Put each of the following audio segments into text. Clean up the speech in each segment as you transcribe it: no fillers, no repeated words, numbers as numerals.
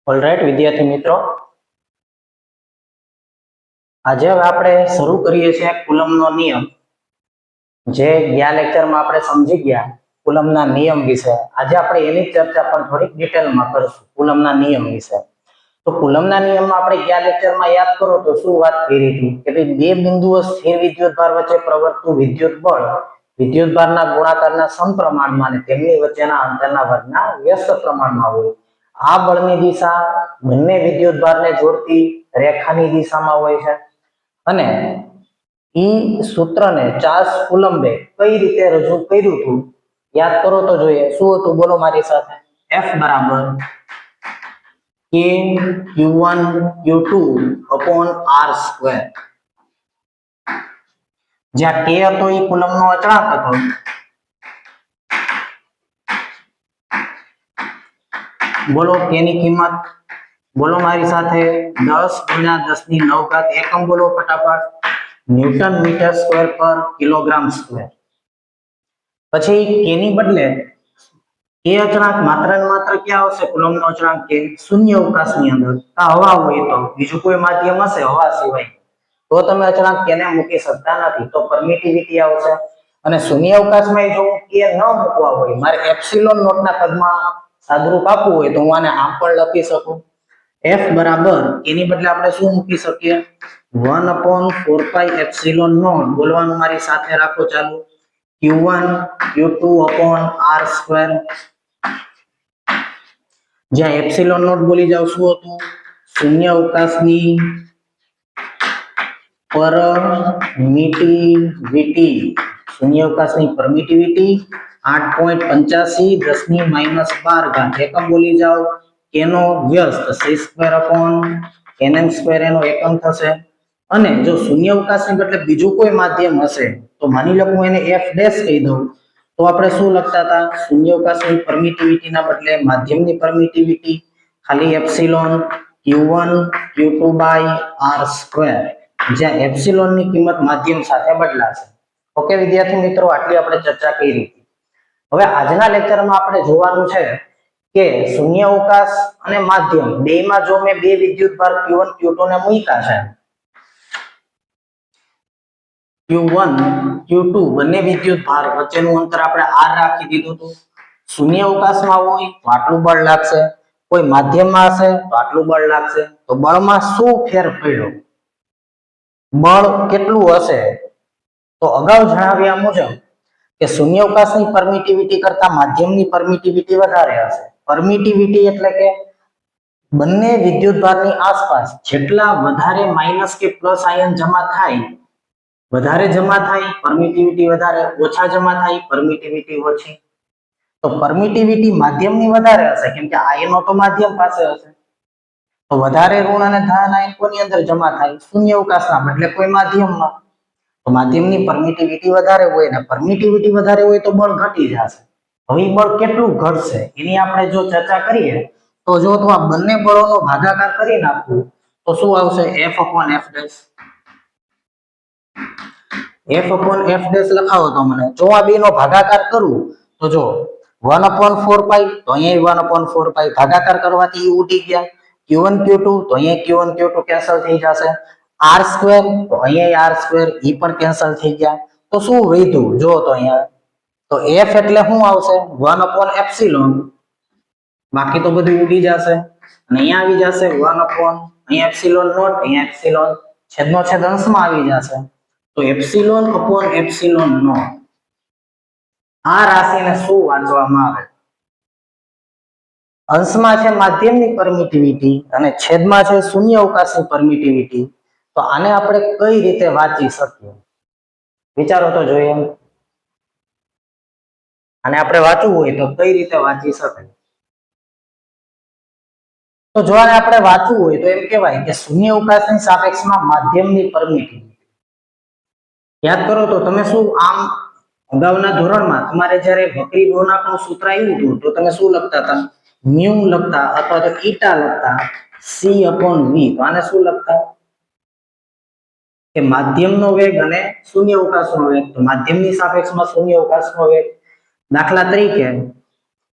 Alright વિદ્યાર્થી મિત્રો, આજે હવે આપણે શરૂ કરીએ છીએ કુલમનો નિયમ. જે ગયા લેક્ચરમાં આપણે સમજી ગયા કુલમના નિયમ વિશે. આજે આપણે એની ચર્ચા પણ થોડીક ડિટેલમાં કરીશું કુલમના નિયમ વિશે. તો કુલમના નિયમમાં આપણે ગયા લેક્ચરમાં યાદ કરો તો શું વાત કરી હતી કે બે બિંદુઓ સ્થિર વિદ્યુતભાર વચ્ચે પ્રવર્તતું વિદ્યુત બળ વિદ્યુતભારના ગુણાકારના સમપ્રમાણમાં અને તેમની વચ્ચેના અંતરના વર્ગના વ્યસ્ત પ્રમાણમાં હોય. આ બળની દિશા બંને વિદ્યુતભારને જોડતી રેખાની દિશામાં હોય છે. અને ઈ સૂત્રને ચાર્લ્સ કુલમ્બે કઈ રીતે રજૂ કર્યું હતું યાદ કરો તો જોઈએ. શું હતું બોલો મારી સાથે? F બરાબર K Q1 Q2 upon R square. જ્યાં K હતો એ કુલમનો અચળાંક હતો. બોલો K ની કિંમત બોલો મારી સાથે 10 × 10⁹ એકમ બોલો ફટાફટ. ન્યૂટન મીટર સ્ક્વેર પર કિલોગ્રામ સ્ક્વેર. પછી K ની બદલે K અચળાંક માત્ર ને માત્ર ક્યાં આવશે? કુલમનો અચળાંક K શૂન્ય અવકાશની અંદર. આ હવા હોય તો બીજું કોઈ માધ્યમ હશે હવા સિવાય તો તમે અચળાંક K ને મૂકી શકતા નથી, તો પરમિટિવિટી આવશે. અને શૂન્ય અવકાશમાં જો K ન મૂકવા હોય, મારે એપ્સિલોન નોટ ના પદમાં સાદુરૂપ આપવું હોય તો હું આને આમ પણ લખી શકું. F બરાબર એની બદલે આપણે શું મૂકી શકીએ? 1/4 એપ્સિલોન નોટ. બોલવાનું મારી સાથે રાખો ચાલુ. Q1 Q2 upon R square. જ્યાં એપ્સિલોન નોટ બોલી જાવ શું હતું? શૂન્ય અવકાશની પરમિટિવિટી. શૂન્ય અવકાશની પરમિટિવિટી 8.85 10⁻12 એકમ બોલી જાવ. એનો વ્યસ્ત c²/nm² એનો એકમ થશે. અને જો શૂન્ય અવકાશની બદલે બીજું કોઈ માધ્યમ હશે તો માની લો હું એને f' કહી દઉં તો આપણે શું લખતા હતા? શૂન્ય અવકાશની પરમિટિવિટી ના બદલે માધ્યમની પરમિટિવિટી ખાલી એપ્સિલોન Q1 Q2/r², જ્યાં એપ્સિલોન ની કિંમત માધ્યમ સાથે બદલાશે. ઓકે વિદ્યાર્થી મિત્રો, આટલી આપણે ચર્ચા કરી. હવે આજના લેક્ચરમાં આપણે જોવાનું છે કે શૂન્ય અવકાશ અને માધ્યમ બેમાં જો મેં બે વિદ્યુતભાર Q1 Q2 ને મૂક્યા છે, Q1 Q2 બંને વિદ્યુતભાર વચ્ચેનું અંતર આપણે r રાખી દીધું હતું. શૂન્ય અવકાશમાં હોય તો આટલું બળ લાગશે, કોઈ માધ્યમમાં હશે તો આટલું બળ લાગશે. તો બળમાં શું ફેર પડ્યો? બળ કેટલું હશે? તો અગાઉ જણાવ્યા મુજબ કે શૂન્ય અવકાશની પરમિટિવિટી કરતા માધ્યમની પરમિટિવિટી વધારે હશે. પરમિટિવિટી એટલે કે બંને વિદ્યુતભારની આસપાસ જેટલા વધારે માઈનસ કે પ્લસ આયન જમા થાય, વધારે જમા થાય પરમિટિવિટી વધારે, ઓછા જમા થાય પરમિટિવિટી ઓછી. તો પરમિટિવિટી માધ્યમની વધારે હશે કેમ કે આયનો તો માધ્યમ પાસે હશે. તો વધારે ઋણ અને ધન આયન કોની અંદર જમા થાય? શૂન્ય અવકાશના એટલે કોઈ માધ્યમમાં. તો માધ્યમની પરમિટિવિટી વધારે હોય ને પરમિટિવિટી વધારે હોય તો બળ ઘટી જશે. હવે બળ કેટલું ઘટશે એની આપણે જો ચર્ચા કરીએ તો જો તો આ બંને બળોનો ભાગાકાર કરી નાખવું તો શું આવશે? F/F'. F/F' લખાવો તો મને જો આ બે નો ભાગાકાર કરું તો જો 1/4π તો અહીંયા 1/4π ભાગાકાર કરવાથી ઉડી ગયા. Q1 Q2 તો અહીંયા Q1 Q2 કેન્સલ થઈ જશે. R² તો અહીંયા R² ઈ પણ કેન્સલ થઈ ગયા. તો શું વધ્યું જો તો અહીંયા તો F એટલે શું આવશે? 1/ε. બાકી તો બધું ઉડી જશે અને અહીંયા આવી જશે 1/ અહીંયા એપ્સિલોન નોટ, અહીંયા એપ્સિલોન છેદનો છેદ અંશમાં આવી જશે. તો ε/ε નોટ. આ રાશિને શું વાંચવામાં આવે? અંશમાં છે માધ્યમની પરમિટિવિટી અને છેદમાં છે શૂન્ય અવકાશની પરમિટિવિટી. તો આને આપણે કઈ રીતે વાંચી શકીએ? વિચારો તો જોઈએ. અને આપણે વાંચવું હોય તો કઈ રીતે વાંચી શકાય? તો જો આને આપણે વાંચવું હોય તો એમ કહેવાય કે શૂન્ય અવકાશની સાપેક્ષમાં માધ્યમની પરમિટિવિટી. યાદ કરો તો તમે શું આમ અગાઉના ધોરણમાં તમારે જ્યારે વક્રી ગુણાંકનું સૂત્ર આવ્યું હતું તો તમે શું લખતા હતા? મ્યુ લખતા અથવા તો ઈટા લખતા C/V. તો આને શું લખતા? કે માધ્યમનો વેગ અને શૂન્ય અવકાશનો વેગ. તો માધ્યમની સાપેક્ષમાં શૂન્ય અવકાશનો વેગ. દાખલા તરીકે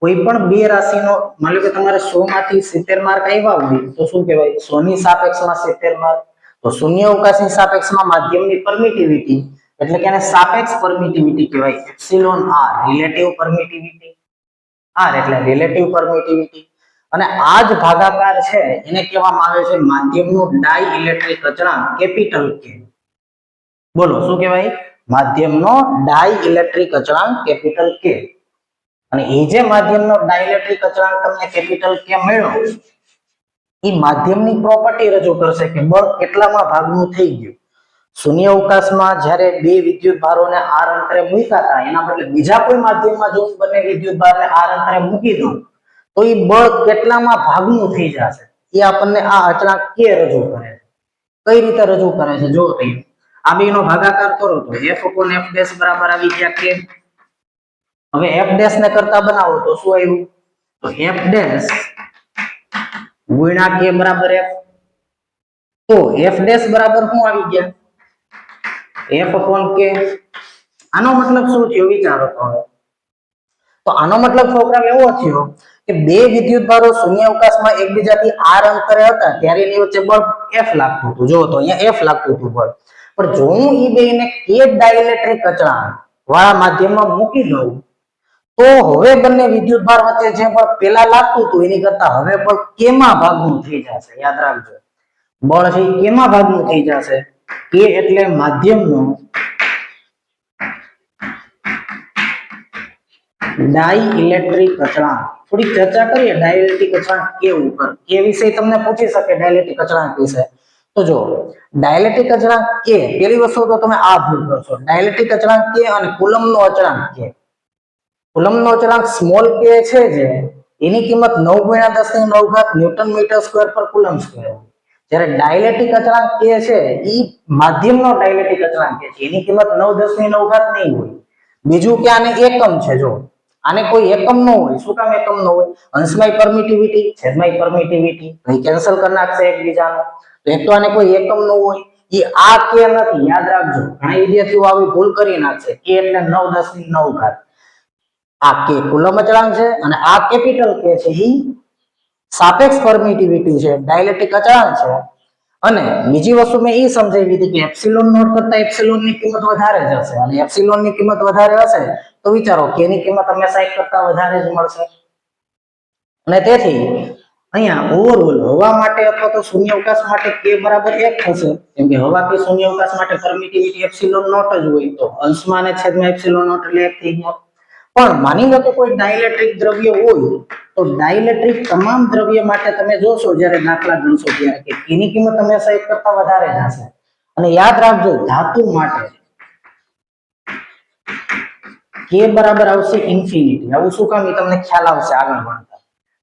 કોઈ પણ બે રાશિનો માની લો કે તમારે 100 માંથી 70 માર્ક આવ્યા હોય તો શું કહેવાય? 100 ની સાપેક્ષમાં 70 માર્ક. તો શૂન્ય અવકાશની સાપેક્ષમાં માધ્યમની પરમિટિવિટી એટલે કે એને સાપેક્ષ પરમિટિવિટી કહેવાય. Epsilon r relative permittivity. R એટલે રિલેટિવ પરમિટિવિટી. અને આ જ ભાગાકાર છે એને કહેવામાં આવે છે માધ્યમનો ડાઇઇલેક્ટ્રિક અચળાંક કેપિટલ કે. બોલો શું કહેવાય? માધ્યમનો ડાઇઇલેક્ટ્રિક અચળાંક કેપિટલ કે. અને એ જે માધ્યમનો ડાઇલેક્ટ્રિક અચળાંક તમને કેપિટલ કે મળ્યો એ માધ્યમની પ્રોપર્ટી રજૂ કરશે કે બળ કેટલામાં ભાગનું થઈ ગયું. શૂન્ય અવકાશમાં જ્યારે બે વિદ્યુત ભારોને આર અંતરે મૂક્યા હતા એના બદલે બીજા કોઈ માધ્યમમાં જો બંને વિદ્યુત ભારને આર અંતરે મૂકી દઉં તો એ બળ કેટલામાં ભાગનું થઈ જશે એ આપણને આ અચળાંક કે રજૂ કરે છે. કઈ રીતે રજૂ કરે છે જો તમે આ બેનો ભાગાકાર કરો તો f/f' બરાબર આવી ગયા કે. હવે f' ને કરતા બનાવો તો શું આવ્યું? તો f' ગુણ્યા k બરાબર f. તો f' બરાબર શું આવી ગયા? f/k. આનો મતલબ શું થયો વિચારો તો હવે. તો આનો મતલબ છોકરા એવો થયો કે બે વિદ્યુત ભારો શૂન્ય અવકાશમાં એકબીજાથી r અંતરે હતા ત્યારે એની વચ્ચે બળ f લાગતું હતું. જો તો અહીંયા f લાગતું હતું બળ. પણ જો હું ઈ બેને k ડાઇલેક્ટ્રિક અચળાંક વાળા માધ્યમમાં મૂકી દઉં તો હવે બંને વિદ્યુત ભાર વચ્ચે જે બળ પહેલા લાગતું હતું એની કરતા હવે બળ કેમાં ભાગનું થઈ જશે. યાદ રાખજો બળ છે કેમાં ભાગનું થઈ જશે? કે એટલે માધ્યમનો ડાઇઇલેક્ટ્રિક અચળાંક. થોડી ચર્ચા કરીએ ડાઇલેક્ટ્રિક અચળાંક કે ઉપર. કે વિષય તમને પૂછી શકે ડાઇલેક્ટ્રિક અચળાંક વિશે. તો જો ડાઇલેક્ટ્રિક અચળાંક કે પહેલી વસ્તુ તો તમે આ ભૂલ કરશો. ડાઇલેક્ટ્રિક અચળાંક કે અને કુલમ્બનો અચળાંક કે. કુલમ્બનો અચળાંક સ્મોલ કે છે જે એની કિંમત 9 × 10⁹ ન્યૂટન મીટર સ્ક્વેર પર કુલમ્બ સ્ક્વેર. જ્યારે ડાઇલેક્ટ્રિક અચળાંક કે છે ઈ માધ્યમનો ડાઇલેક્ટ્રિક અચળાંક કે છે એની કિંમત 9 × 10⁹ નહીં હોય. બીજું કે આને એકમ છે. જો આને કોઈ એકમ ન હોય. શું કામ એકમ ન હોય? અંશમાં પરમિટિવિટી છેદમાં પરમિટિવિટી અહીં કેન્સલ કરી નાખશે એકબીજાનો. તો એક તો આને કોઈ એકમ ન હોય એ આ કે નથી. યાદ રાખજો ઘણા વિદ્યાર્થીઓ આવી ભૂલ કરી નાખશે. કે એટલે 9 × 10⁹. આ કે કુલમ્બ અચળાંક છે અને આ કેપિટલ કે છે ઈ સાપેક્ષ પરમિટિવિટી છે, ડાઇલેક્ટ્રિક અચળાંક છે. અને બીજી વસ્તુ મેં ઈ સમજાવી હતી કે એપ્સિલોન નોટ કરતા એપ્સિલોન ની કિંમત વધારે જ હશે અને એપ્સિલોન ની કિંમત વધારે હશે તો વિચારો કે ની કિંમત હંમેશા 1 કરતા વધારે જ મળશે. અને તેથી અહીંયા ઓવરઓલ હવા માટે અથવા તો શૂન્ય અવકાશ માટે k બરાબર 1 થશે. કેમ કે હવા કે શૂન્ય અવકાશ માટે પરમિટિવિટી એપ્સિલોન નોટ જ હોય તો અંશમાં અને છેદમાં એપ્સિલોન નોટ એટલે 1 થઈ ગયો. પણ માની લો કે કોઈ ડાઇલેક્ટ્રિક દ્રવ્ય હોય તો ડાઇલેક્ટ્રિક તમામ દ્રવ્ય માટે તમે જોશો જ્યારે દાખલા ગણશો ત્યારે કે એની કિંમત હંમેશા 1 કરતા વધારે જ હશે. અને યાદ રાખજો ધાતુ માટે k બરાબર આવશે ઇન્ફિનિટી. આવું શું કામ એ તમને ખ્યાલ આવશે આગળ ભણતા.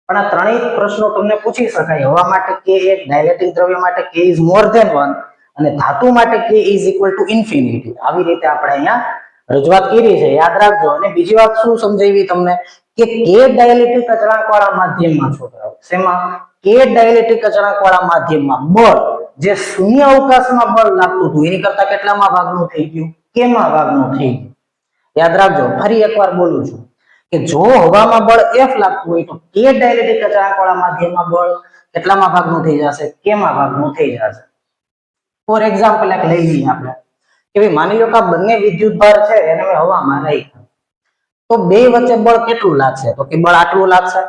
પણ આ ત્રણેય પ્રશ્નો તમને પૂછી શકાય. હવા માટે k 1, ડાઇલેક્ટ્રિક દ્રવ્ય માટે k ઇઝ મોર ધેન 1 અને ધાતુ માટે k is equal to infinity. આવી રીતે આપણે અહીંયા રજૂઆત કરી છે. યાદ રાખજો. અને બીજી વાત શું સમજાવી તમને કે k ડાઇલેક્ટ્રિક અચળાંક વાળા માધ્યમમાં છોકરાઓ શેમાં k ડાઇલેક્ટ્રિક અચળાંક વાળા માધ્યમમાં બળ જે શૂન્ય અવકાશમાં બળ લાગતું હતું એની કરતા કેટલામાં ભાગનું થઈ ગયું? k માં ભાગનું થઈ ગયું. યાદ રાખજો ફરી એકવાર બોલું છું કે જો હવામાં બળ f લાગતું હોય તો k ડાઇલેક્ટ્રિક અચળાંક વાળા માધ્યમમાં બળ કેટલામાં ભાગનું થઈ જશે? k માં ભાગનું થઈ જશે. ફોર એક્ઝામ્પલ એક લઈ લઈએ આપણે કે ભાઈ માની લો કે આ બંને વિદ્યુત ભાર છે એને મેં હવામાં રાખ્યા તો બે વચ્ચે બળ કેટલું લાગશે? તો કે બળ આટલું લાગશે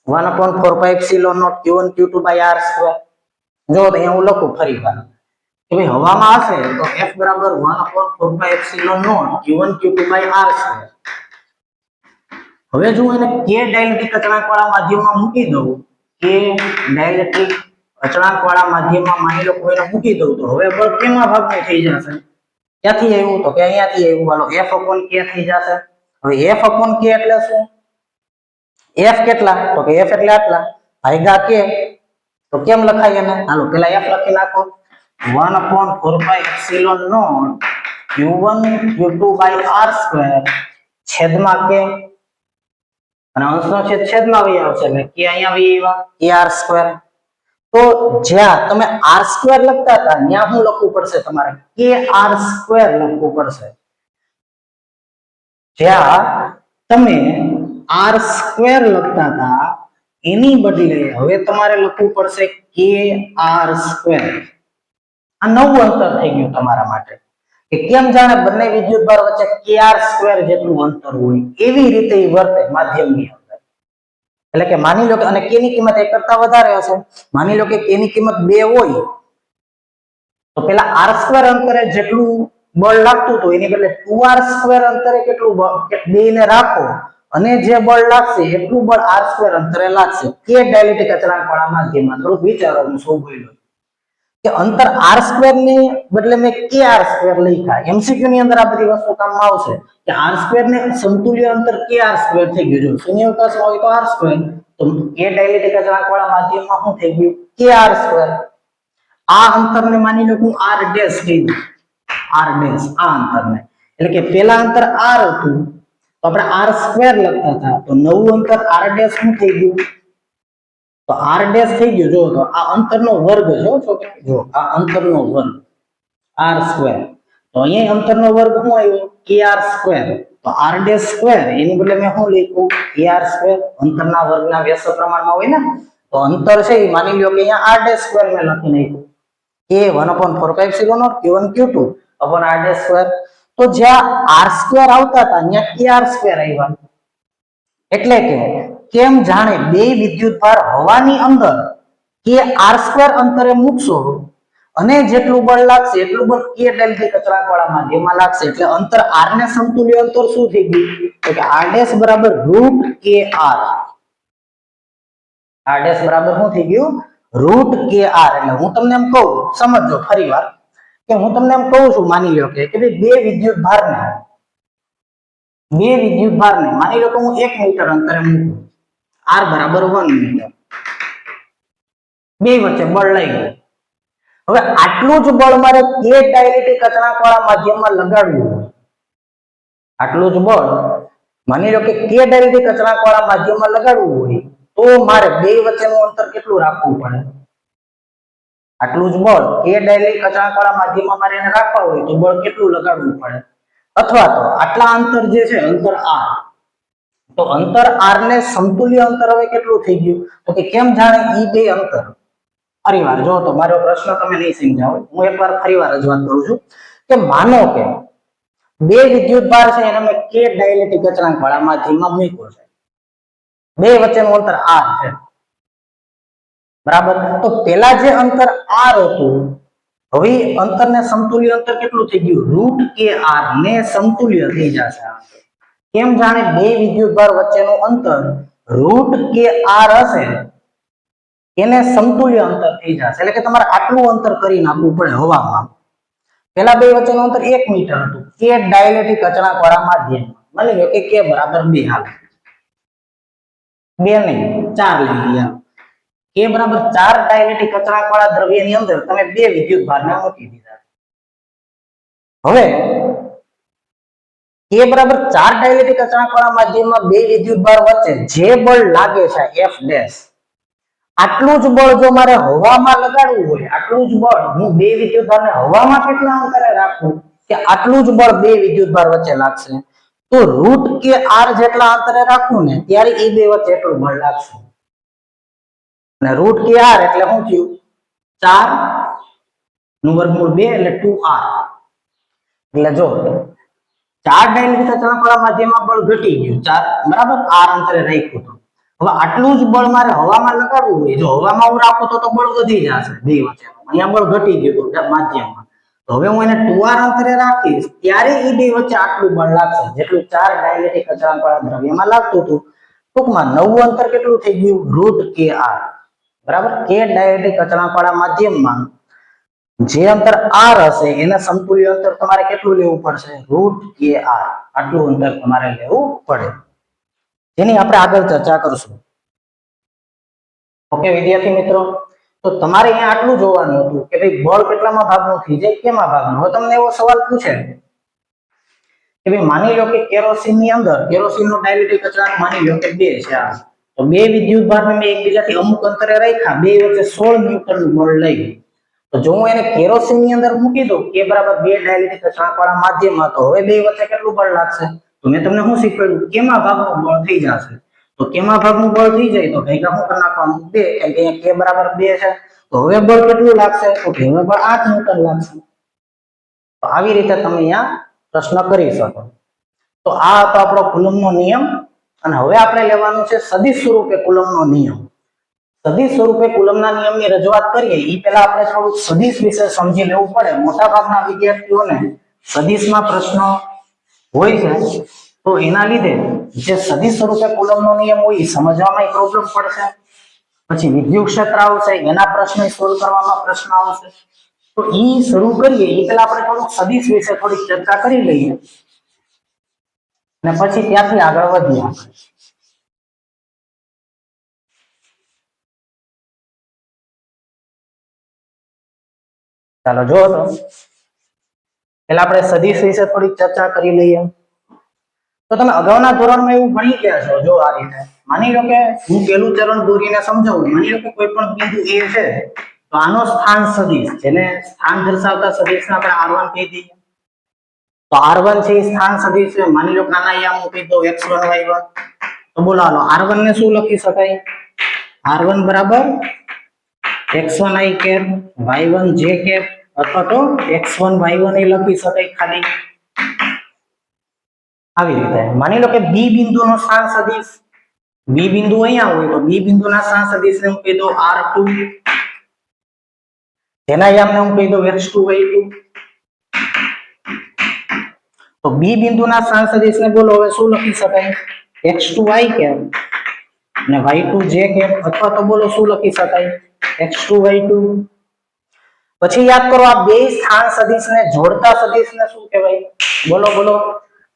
1/4πε0 q1 q2/r². જો તો અહીંયા હું લખું ફરી વાર કે ભાઈ હવામાં હશે તો f બરાબર 1/4πε0 q1 q2/r². હવે જો એને k ડાઇલેક્ટ્રિક અચળાંક વાળા માધ્યમમાં મૂકી દઉં k ડાઇલેક્ટ્રિક અચળાંક વાળા માધ્યમમાં માની લો કોઈને મૂકી દઉં તો હવે બળ કેમાં ભાગનું થઈ જશે? ક્યાંથી આવ્યું? તો કે અહીંયાથી આવ્યું. હાલો f/k થઈ જશે. હવે f/k એટલે શું? f કેટલા? તો કે f એટલે આટલા ભાગ્યા k. તો કેમ લખાય એને? હાલો પેલા f લખી નાખો 1/4πε0 q1 q2/r² છેદમાં k અને અંશનો છેદ છેદમાં આવી આવશે એટલે k અહીંયા આવી આવ્યા kr². તો જ્યાં તમે r² લખતા હતા ત્યાં શું લખવું પડશે? તમારે kr² લખવું પડશે. જ્યાં તમે આર સ્ક્વેર લખતા હતા એની બદલે હવે તમારે લખવું પડશે કે આર સ્ક્વેર. આ નવું અંતર થઈ ગયું તમારા માટે કે કેમ જાણે બંને વિદ્યુતભાર વચ્ચે કે આર સ્ક્વેર જેટલું અંતર હોય એવી રીતે વર્તે માધ્યમની અંદર. એટલે કે માની લો કે અને કે ની કિંમત 1 કરતા વધારે હશે. માની લો કે કે ની કિંમત 2 હોય તો પેલા આર સ્ક્વેર અંતરે જેટલું બળ લાગતું હતું એની બદલે 2r સ્ક્વેર અંતરે કેટલું બળ 2 ને રાખો અને જે બળ લાગશે એટલું બળ આર સ્ક્વેર અંતરે લાગશે. કે ડાયલેક્ટ્રિક અચળાંકવાળા માધ્યમમાં થોડું વિચારો હું શું બોલ્યો કે અંતર આર સ્ક્વેર ને બદલે મેં કે આર સ્ક્વેર લખ્યા. એમસીક્યુ ની અંદર આ બધી વસ્તુ કામમાં આવશે કે આર સ્ક્વેર ને સમતુલ્ય અંતર કે આર સ્ક્વેર થઈ ગયું. જો શૂન્યાવકાશમાં હોય તો આર સ્ક્વેર તો કે ડાયલેક્ટ્રિક અચળાંકવાળા માધ્યમમાં શું થઈ ગયું કે આર સ્ક્વેર. આ અંતરને માની લો હું આર ડેશ કહી દઉં. આર ડેશ આ અંતરને એટલે કે પેલા અંતર આર હતું તો આપણે આર સ્ક્વેર લખતા હતા તો નવું અંતર આર ડેશ શું થઈ ગયું તો આર ડેશ થઈ ગયું. જો તો આ અંતરનો વર્ગ જો છોકરા જો આ અંતરનો વર્ગ આર સ્ક્વેર તો અહીંયા અંતરનો વર્ગ શું આવ્યો કે આર સ્ક્વેર તો આર ડેશ સ્ક્વેર એની બદલે મેં શું લખ્યું કે આર સ્ક્વેર. અંતરના વર્ગના વ્યસ્ત પ્રમાણમાં હોય ને તો અંતર છે એ માની લ્યો કે અહીંયા આર ડેશ સ્ક્વેર મેં લખી નાખ્યું કે 1/4π0 q1 q2 upon r dash square. તો જ્યાં r સ્ક્વેર આવતા હતા અહીંયા કે r સ્ક્વેર આવ્યા. એટલે કે કેમ જાણે બે વિદ્યુતભાર હવાની અંદર કે r સ્ક્વેર અંતરે મૂકશો અને જેટલું બળ લાગશે એટલું બળ કે ડાયલેક્ટ્રિક અચળાંકવાળા માધ્યમમાં લાગશે. એટલે અંતર r ને સમતુલ્ય અંતર શું થઈ ગયું તો કે r dash બરાબર √kr. r dash બરાબર શું થઈ ગયું √kr. એટલે હું તમને એમ કહું સમજો ફરીવાર કે હું તમને એમ કહું છું માની લો કે બે વિદ્યુતભારને માની લો કે હું 1 મીટર અંતરે મૂકું r બરાબર 1 મીટર બે વચ્ચે બળ લઈ ગયું. હવે આટલું જ બળ મારે કે ડાયલેક્ટ્રિક અચળાંકવાળા માધ્યમમાં લગાડવું હોય આટલું જ બળ માની લો કે ડાયલેક્ટ્રિક અચળાંકવાળા માધ્યમમાં લગાડવું હોય તો મારે બે વચ્ચેનું અંતર કેટલું રાખવું પડે આટલું જ બળ કે ડાયલેક્ટ્રિક અચળાંકવાળા માધ્યમમાં મારે એને રાખવા હોય તો બળ કેટલું લગાડવું પડે અથવા તો આટલા અંતર જે છે અંતર r તો અંતર r ને સમતુલ્ય અંતર હવે કેટલું થઈ ગયું તો કે કેમ જાણે ઈ બે અંતર ફરીવાર જો તો મારો પ્રશ્ન તમે નહીં સમજાવો હું એકવાર ફરીવાર રજૂઆત કરું છું કે માનો કે બે વિદ્યુતભાર છે એને મેં કે ડાયલેક્ટ્રિક અચળાંકવાળા માધ્યમમાં મૂક્યો છે. બે વચ્ચેનું અંતર r છે બરાબર. તો પેલા જે અંતર r હતું હવે અંતરને સમતુલ્ય અંતર કેટલું થઈ ગયું √kr ને સમતુલ્ય થઈ જશે. કેમ જાણે બે વિદ્યુતભાર વચ્ચેનું અંતર √kr હશે એને સમતુલ્ય અંતર થઈ જશે. એટલે કે તમારે આટલું અંતર કરી નાખવું પડે હવામાં. પેલા બે વચ્ચેનું અંતર 1 મીટર હતું કે ડાયલેક્ટ્રિક અચળાંકવાળા માધ્યમમાં માની લો કે k બરાબર 2 હાલ 2 નહીં 4 લઈ ગયા કે બરાબર 4 ડાયલેક્ટ્રિક અચળાંકવાળા દ્રવ્યની અંદર તમે બે વિદ્યુતભારને મૂકી દીધા. હવે કે બરાબર 4 ડાયલેક્ટ્રિક અચળાંકવાળા માધ્યમમાં બે વિદ્યુતભાર વચ્ચે જે બળ લાગે છે F ડેશ આટલું જ બળ જો મારે હવામાં લગાડવું હોય આટલું જ બળ હું બે વિદ્યુતભારને હવામાં કેટલા અંતરે રાખું કે આટલું જ બળ બે વિદ્યુતભાર વચ્ચે લાગશે તો √kr જેટલા અંતરે રાખું ને ત્યારે એ બે વચ્ચે એટલું બળ લાગશે. અને √kr એટલે શું થયું 4 નું વર્ગમૂળ 2 એટલે 2r. એટલે જો 4 ડાયલેક્ટ્રિક અચળાંકવાળા માધ્યમમાં બળ ઘટી ગયું 4 બરાબર r અંતરે રાખ્યું તો હવે આટલું જ બળ મારે હવામાં લગાડવું હોય જો હવામાં હું રાખું તો બળ વધી જશે બે વચ્ચે અહીંયા બળ ઘટી ગયું તો માધ્યમમાં તો હવે હું એને 2r અંતરે રાખીશ ત્યારે એ બે વચ્ચે આટલું બળ લાગશે જેટલું 4 ડાયલેક્ટ્રિક અચળાંકવાળા દ્રવ્યમાં લાગતું હતું. ટૂંકમાં નવું અંતર કેટલું થઈ ગયું √kr બરાબર. કે ડાયલેક્ટ્રિક અચળાંકવાળા માધ્યમમાં જે અંતર r હશે એને સમતુલ્ય અંતર તમારે કેટલું લેવું પડશે √kr આટલું અંતર તમારે લેવું પડે જેની આપણે આગળ ચર્ચા કરશું. ઓકે વિદ્યાર્થી મિત્રો તો તમારે અહીંયા આટલું જોવાનું હતું કે ભાઈ બળ કેટલામાં ભાગનું થઈ જાય કેમાં ભાગનું. હવે તમને એવો સવાલ પૂછે કે ભાઈ માની લો કે કેરોસીનની અંદર કેરોસીનનો ડાયલેક્ટ્રિક અચળાંક માની લો કે 2 છે આ તો બે વિદ્યુતભારને મેં એકબીજાથી અમુક અંતરે રાખ્યા બે વચ્ચે 16 ન્યૂટનનું બળ લઈ તો જો હું એને કેરોસીનની અંદર મૂકી દઉં કે બરાબર 2 ડાયલેક્ટ્રિક અચળાંકવાળા માધ્યમમાં તો હવે બે વચ્ચે કેટલું બળ લાગશે તો મેં તમને શું શીખવાડ્યું, કેમાં ભાગનું બળ થઈ જશે, તો કેમાં ભાગનું બળ થઈ જાય તો ભેગા શું કરી નાખવાનું 2, કેમ કે અહીંયા k બરાબર 2 છે, તો હવે બળ કેટલું લાગશે, તો હવે બળ 8 ન્યૂટન લાગશે. તો આવી રીતે તમે અહીંયા પ્રશ્ન કરી શકો. તો આ હતો આપણો કુલમ્બનો નિયમ. અને હવે આપણે લેવાનું છે સદિશ સ્વરૂપે કુલમ્બનો નિયમ. સદિશ સ્વરૂપે કુલમ્બના નિયમની રજૂઆત કરીએ એ પહેલા આપણે થોડુંક સદિશ વિશે સમજી લેવું પડે. મોટાભાગના વિદ્યાર્થીઓને સદિશમાં પ્રશ્નો હોય છે, તો એના લીધે જે સદિશ સ્વરૂપે કુલમ્બનો નિયમ હોય એ સમજવામાં પ્રોબ્લેમ પડશે. પછી વિદ્યુત ક્ષેત્ર આવશે, એના પ્રશ્ન સોલ્વ કરવામાં પ્રશ્ન આવશે. તો ઈ શરૂ કરીએ એ પહેલા આપણે થોડુંક સદિશ વિશે થોડીક ચર્ચા કરી લઈએ અને પછી ત્યાંથી આગળ વધીએ. ચાલો જો તો પેલા આપણે સદિશ વિશે થોડીક ચર્ચા કરી લઈએ. તો તમે અગાઉના ધોરણમાં એવું ભણી ગયા છો. જો આ રીતે માની લો કે હું પહેલું ચરણ દોરીને સમજાવું. માની લો કે કોઈ પણ બિંદુ A છે, તો આનો સ્થાન સદિશ, જેને સ્થાન દર્શાવતા સદિશને આપણે R1 કહી દઈએ. તો R1 છે એ સ્થાન સદિશ છે. માની લો કે આના અહીંયા હું કહી દઉં x1 y1. તો બોલો હાલો R1 ને શું લખી શકાય? R1 બરાબર x1 i cap y1 j cap, અથવા તો x1 y1 એ લખી શકાય ખાલી આવી રીતે. માની લો કે B બિંદુનો સ્થાન સદિશ, B બિંદુ અહીંયા હોય તો B બિંદુના સ્થાન સદિશને હું કહી દઉં R2, જેના અહીંયા હું કહી દઉં x2 y2. તો B બિંદુના સ્થાન સદિશને બોલો હવે શું લખી શકાય? x2 y કેપ અને y2 j કેપ, અથવા તો બોલો શું લખી શકાય? x2 y2. પછી યાદ કરો આ બે સ્થાન સદિશને જોડતા સદિશને શું કહેવાય? બોલો બોલો.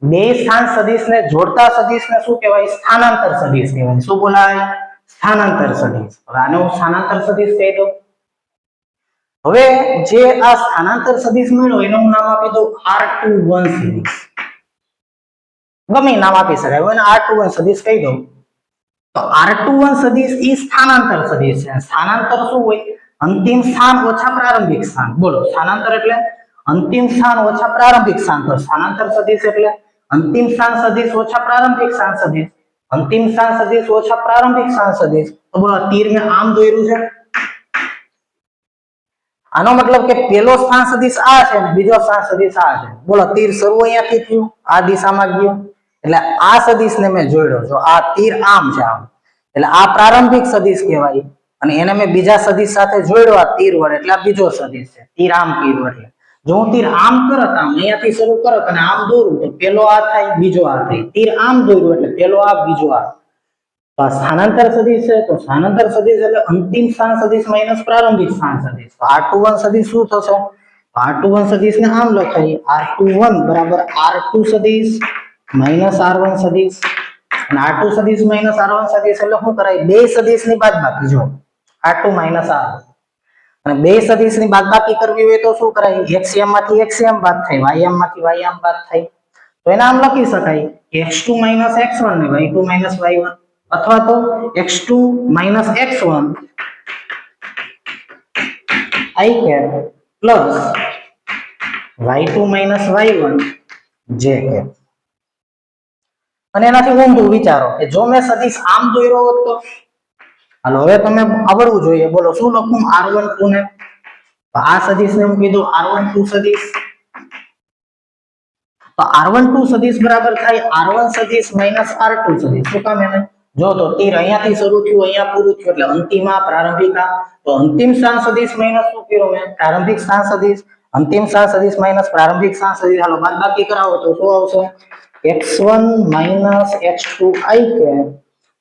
બે સ્થાન સદિશને જોડતા સદિશને શું કહેવાય? સ્થાનાંતર સદિશ કહેવાય. શું બોલાય? સ્થાનાંતર સદિશ. હવે આને હું સ્થાનાંતર સદિશ કહી દઉં. હવે જે આ સ્થાનાંતર સદિશ મળ્યો એનું હું નામ આપી દઉં R21 સદિશ. ગમે નામ આપી શકાય. હવે R21 સદિશ કહી દઉં. તો R21 સદિશ એ સ્થાનાંતર સદિશ છે. સ્થાનાંતર શું હોય? અંતિમ સ્થાન ઓછા પ્રારંભિક સ્થાન. બોલો, સ્થાનાંતર એટલે અંતિમ સ્થાન ઓછા પ્રારંભિક સ્થાન. તો સ્થાનાંતર સદિશ એટલે અંતિમ સ્થાન સદિશ ઓછા પ્રારંભિક સ્થાન સદિશ. અંતિમ સ્થાન સદિશ ઓછા પ્રારંભિક સ્થાન સદિશ. તો બોલો તીર મેં આમ દોર્યું છે. આનો મતલબ કે પહેલો સ્થાન સદિશ આ છે અને બીજો સ્થાન સદિશ આ છે. બોલો તીર શરૂ અહીંયાથી થયું, આ દિશામાં ગયો, એટલે આ સદિશને મેં જોડ્યો. જો આ તીર આમ છે આમ, એટલે આ પ્રારંભિક સદિશ કહેવાય. અને એને મેં બીજા સદિશ સાથે જોડ્યો આ તીર વડે, એટલે આ બીજો સદિશ છે. તીર આમ કર્યું એટલે જો હું તીર આમ કરત, આમ અહીંયાથી શરૂ કરત અને આમ દોરું તો પેલો આ થાય, બીજો આ થાય. તીર આમ દોર્યું એટલે પેલો આ, બીજો આ. તો આ સ્થાનાંતર સદિશ છે. તો સ્થાનાંતર સદિશ એટલે અંતિમ સ્થાન સદિશ માઈનસ પ્રારંભિક સ્થાન સદિશ. તો R21 સદિશ શું થશે? R21 સદિશને આમ લખાય R21 બરાબર R2 સદિશ માઈનસ R1 સદિશ. અને R2 સદિશ માઈનસ R1 સદિશ એટલે શું કરાય? બે સદિશની બાદબાકી. જો R2 માઈનસ R1, અને બે સદિશની બાદબાકી કરવી હોય તો શું કરાય? xm માંથી xm બાદ થાય, ym માંથી ym બાદ થાય. તો એને આમ લખી શકાય x2 માઈનસ x1 ને y2 માઈનસ y1, અથવા તો x2 minus x1 i cap plus y2 minus y1 j cap. અને એનાથી ઊંધું વિચારો કે જો મેં સદિશ આમ દોર્યો હોત તો. હાલો હવે તમે આવડવું જોઈએ. બોલો શું લખું R12 ને? આ સદિશને હું કીધું R12 સદિશ. તો R12 સદિશ બરાબર થાય R1 સદિશ માઈનસ R2 સદિશ. શું કામ? એને જો તો તીર અહીંયાથી શરૂ થયું, અહીંયા પૂરું થયું, એટલે અંતિમા પ્રારંભિકા. તો અંતિમ સ્થાન સદિશ માઈનસ શું કર્યું મેં? પ્રારંભિક સ્થાન સદિશ. અંતિમ સ્થાન સદિશ માઈનસ પ્રારંભિક સ્થાન સદિશ. હાલો બાદબાકી કરાવો તો શું આવશે? x1 minus x2 i cap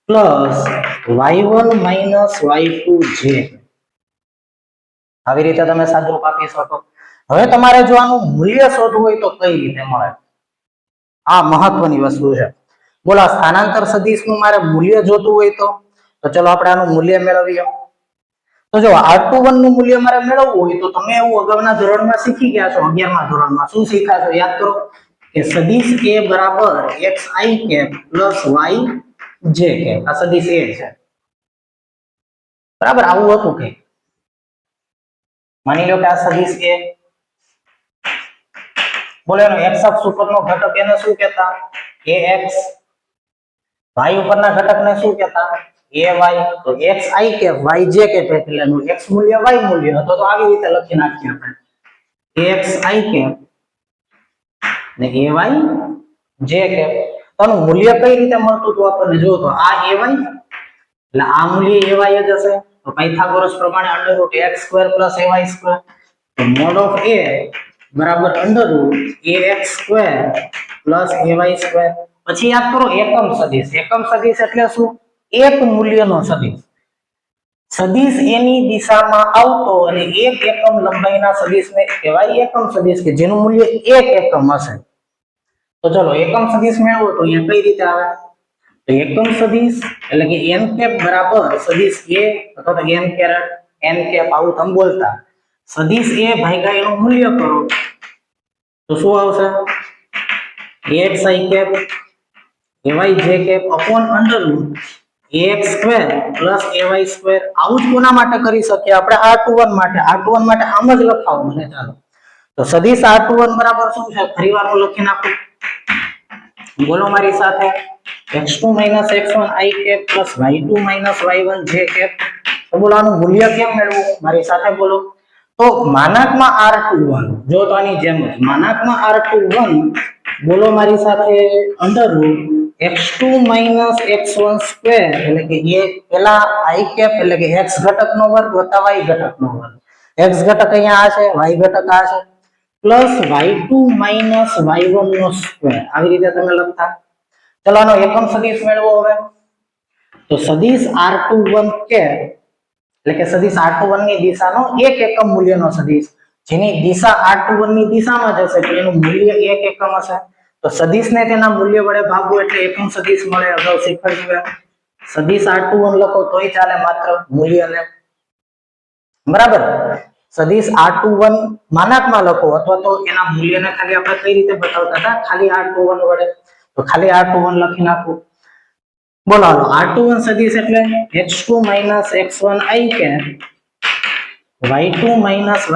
plus y1 minus y2 j. આવી રીતે તમે સાદુરૂપ આપી શકો. હવે તમારે જો આનું મૂલ્ય શોધવું હોય તો કઈ રીતે મળે? આ મહત્વની વસ્તુ છે. બોલો સ્થાનાંતર સદિશનું મારે મૂલ્ય જોતું હોય તો ચલો આપણે આનું મૂલ્ય મેળવીએ. તો જો R21 નું મૂલ્ય મારે મેળવવું હોય તો તમે એવું અગાઉના ધોરણમાં શીખી ગયા છો. 11મા ધોરણમાં શું શીખ્યા છો? યાદ કરો કે સદિશ A બરાબર xi cap plus y j cap. આ સદિશ A છે બરાબર. આવું હતું કે માની લો કે આ સદિશ A, બોલો એનો x અક્ષ ઉપરનો ઘટક એને શું કહેતા? ax, y ઉપરના ઘટકને શું કહેતા ay, તો xi કેપ yj કેપ એટલે એનું x મૂલ્ય y મૂલ્ય હતો, તો આવી રીતે લખી નાખીએ આપણે axi કેપ ને ay j કેપ. તો આનું મૂલ્ય કઈ રીતે મળતું હતું આપણને, જો તો આ ay એટલે આ મૂલ્ય ay જ હશે, તો પાયથાગોરસ પ્રમાણે √x² + ay², તો mod of a બરાબર √ax² + ay². પછી યાદ કરો એકમ સદિશ. એકમ સદિશ એટલે શું? એક મૂલ્યનો સદિશ. સદિશ એની દિશામાં આવતો અને એક એકમ લંબાઈના સદિશને કહેવાય એકમ સદિશ, કે જેનું મૂલ્ય 1 એકમ હશે. તો ચલો એકમ સદિશ મેળવો તો અહીંયા કઈ રીતે આવે, તો એકમ સદિશ એટલે કે n કેપ બરાબર સદિશ a અથવા તો n કેપ આવું તમે બોલતા, સદિશ a ભાગ્યા એનું મૂલ્ય કરો તો શું આવશે, axi cap ayj cap upon √ax² + ay². આવું જ કોના માટે કરી શકીએ આપણે, r21 માટે. r21 માટે આમ જ લખાવો મને, ચાલો તો સદિશ r21 બરાબર શું છે, ફરીવાર હું લખી નાખું, બોલો મારી સાથે, x2 - x1 i cap + y2 - y1 j cap. તો બોલો આનું મૂલ્ય કેમ મેળવવું, મારી સાથે બોલો. તો માનાકમાં r21, જો તો આની જેમ જ માનાકમાં r21, બોલો મારી સાથે, √x2 - x1² એટલે કે એ પેલા i કેપ એટલે કે x ઘટકનો વર્ગ વત્તા y ઘટકનો વર્ગ. x ઘટક અહીંયા આ છે, y ઘટક આ છે, પ્લસ y2 - y1². આવી રીતે તમે લખતા. ચલો આનો એકમ સદિશ મેળવો હવે. તો સદિશ r21 કેપ એટલે કે સદિશ r21 ની દિશાનો એક એકમ મૂલ્યનો સદિશ, જેની દિશા r21 ની દિશામાં જશે તો એનું મૂલ્ય 1 એકમ હશે. તો સદિશને તેના મૂલ્ય વડે ભાગવું એટલે એકમ સદિશ મળે. અગાઉ શીખવાડ્યું સદિશ r21 લખો તોય ચાલે, માત્ર મૂલ્યને, બરાબર. સદિશ r21 માનાકમાં લખો અથવા તો એના મૂલ્યને ખાલી આપણે કઈ રીતે બતાવતા હતા, ખાલી r21 વડે. તો ખાલી r21 લખી નાખો. બોલો r21 સદિશ એટલે x2 - x1 i cap y2 -